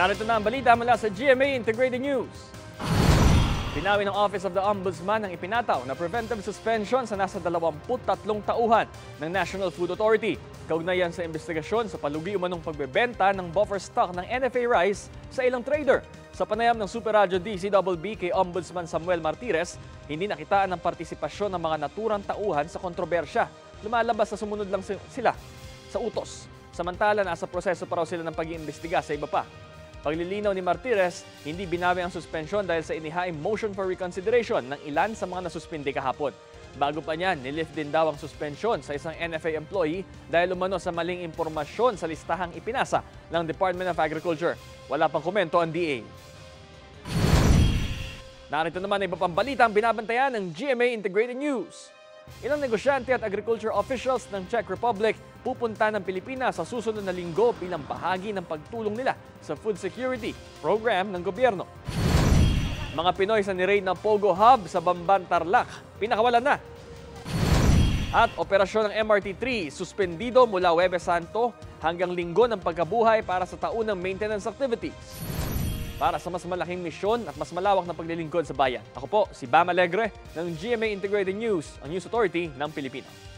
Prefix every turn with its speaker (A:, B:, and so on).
A: Narito na ang balita mula sa GMA Integrated News. Pinawi ng Office of the Ombudsman ang ipinataw na preventive suspension sa nasa 23 tauhan ng National Food Authority. Kaugnayan sa investigasyon sa palugi umanong pagbebenta ng buffer stock ng NFA rice sa ilang trader. Sa panayam ng Super Radio DCBB kay Ombudsman Samuel Martires, hindi nakitaan ang partisipasyon ng mga naturang tauhan sa kontrobersya. Lumalabas na sumunod lang sila sa utos. Samantala, nasa proseso pa raw sila ng pag-iimbestiga sa iba pa. Paglilinaw ni Martires, hindi binawi ang suspensyon dahil sa inihaing motion for reconsideration ng ilan sa mga nasuspindi kahapon. Bago pa niyan, nilift din daw ang suspensyon sa isang NFA employee dahil umano sa maling impormasyon sa listahang ipinasa ng Department of Agriculture. Wala pang komento ang DA. Narito naman ang iba pang balita ang binabantayan ng GMA Integrated News. Ilang negosyante at agriculture officials ng Czech Republic pupunta ng Pilipinas sa susunod na linggo bilang bahagi ng pagtulong nila sa food security program ng gobyerno. Mga Pinoy sa ni-raid ng Pogo Hub sa Bamban, Tarlac, pinakawalan na. At operasyon ng MRT-3 suspendido mula Huwebes Santo hanggang linggo ng pagkabuhay para sa taunang maintenance activities. Para sa mas malaking misyon at mas malawak na paglilingkod sa bayan. Ako po, si Bam Alegre ng GMA Integrated News, ang News Authority ng Pilipino.